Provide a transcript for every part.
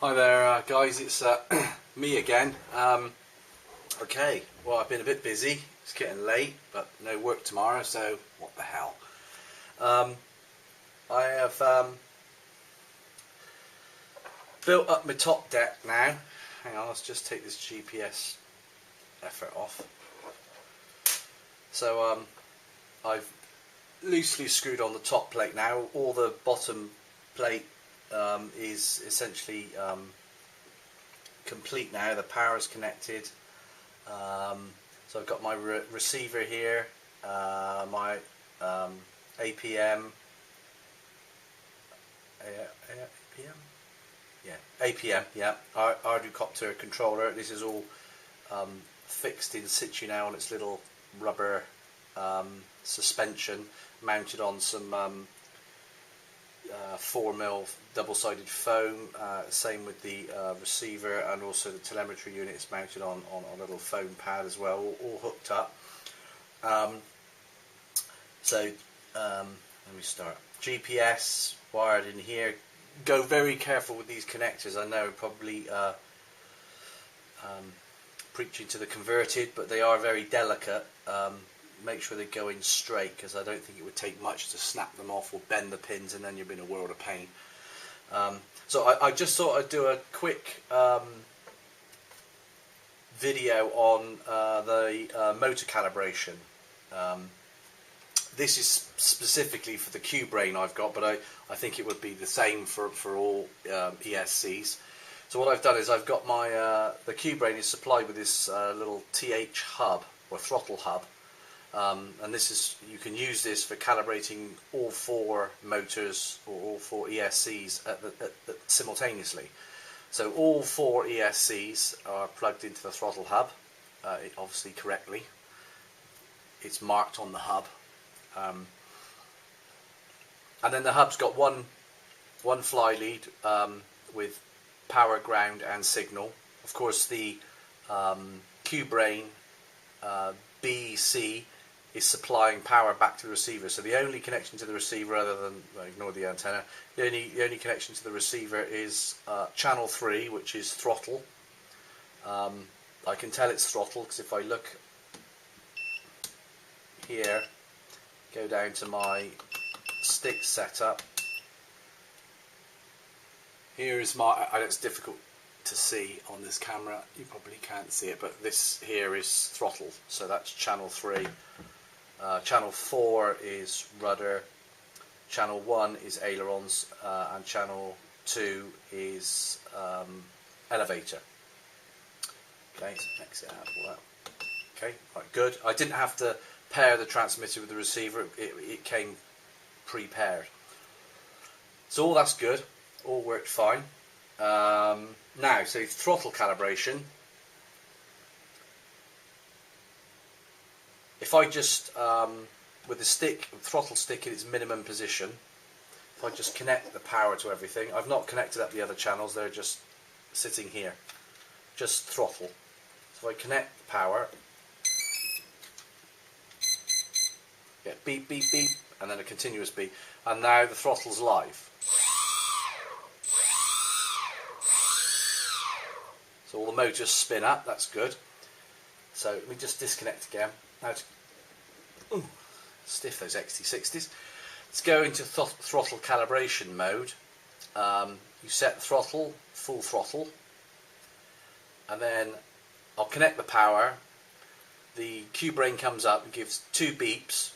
Hi there guys, it's me again. Okay, well I've been a bit busy, it's getting late, but no work tomorrow, so what the hell. I have built up my top deck now. Hang on, let's just take this GPS effort off. So I've loosely screwed on the top plate now. All the bottom plate is essentially complete now. The power is connected. So I've got my receiver here, my APM, yeah, Quadcopter controller. This is all fixed in situ now on its little rubber suspension, mounted on some 4mm double-sided foam. Same with the receiver, and also the telemetry unit is mounted on a little foam pad as well, all hooked up. Let me start. GPS wired in here. Go very careful with these connectors. I know, probably preaching to the converted, but they are very delicate. Make sure they go in straight, because I don't think it would take much to snap them off or bend the pins, and then you're in a world of pain. So I just thought I'd do a quick video on the motor calibration. This is specifically for the Q brain I've got, but I think it would be the same for all ESCs. So what I've done is I've got my the Q brain is supplied with this little TH hub, or throttle hub. And this is, you can use this for calibrating all four motors, or all four ESCs simultaneously. So all four ESCs are plugged into the throttle hub, obviously correctly. It's marked on the hub, and then the hub's got one fly lead with power, ground and signal. Of course the Q brain BC is supplying power back to the receiver. So the only connection to the receiver, other than, well, ignore the antenna, the only connection to the receiver is channel 3, which is throttle. I can tell it's throttle because if I look here, go down to my stick setup, here is my, it's difficult to see on this camera, you probably can't see it, but this here is throttle, so that's channel 3. Channel 4 is rudder, channel 1 is ailerons, and channel 2 is elevator. Okay, so exit out of all that. Okay, right, good. I didn't have to pair the transmitter with the receiver, it came pre-paired. So all that's good, all worked fine. Now, so throttle calibration. If I just, with the throttle stick in its minimum position, if I just connect the power to everything, I've not connected up the other channels, they're just sitting here, just throttle. So if I connect the power, get beep, beep, beep, and then a continuous beep, and now the throttle's live. So all the motors spin up, that's good. So let me just disconnect again. Now to stiff those XT60s. Let's go into throttle calibration mode. You set the throttle, full throttle, and then I'll connect the power. The Q brain comes up and gives 2 beeps,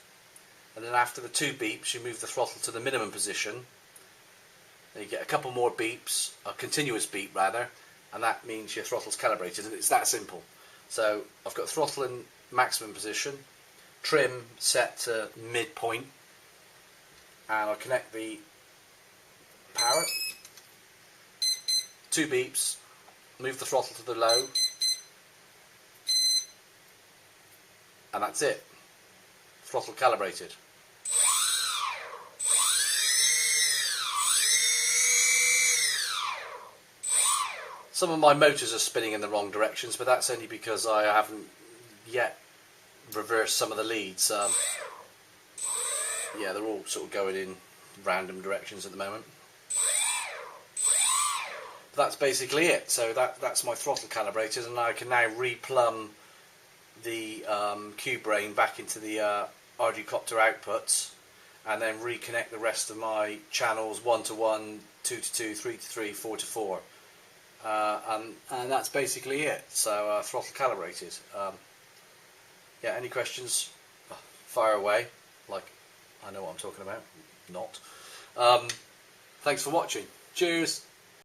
and then after the 2 beeps you move the throttle to the minimum position. Then you get a couple more beeps, a continuous beep rather, and that means your throttle's calibrated, and it's that simple. So I've got throttle in maximum position, trim set to midpoint, and I'll connect the power, 2 beeps, move the throttle to the low, and that's it. Throttle calibrated. Some of my motors are spinning in the wrong directions, but that's only because I haven't yet reversed some of the leads. Yeah, they're all sort of going in random directions at the moment. that's basically it. So that's my throttle calibrators, and I can now replumb the cube brain back into the Quadcopter outputs, and then reconnect the rest of my channels 1 to 1, 2 to 2, 3 to 3, 4 to 4, and that's basically it. So throttle calibrated. Yeah, any questions? Fire away. Like I know what I'm talking about. Not. Thanks for watching. Cheers.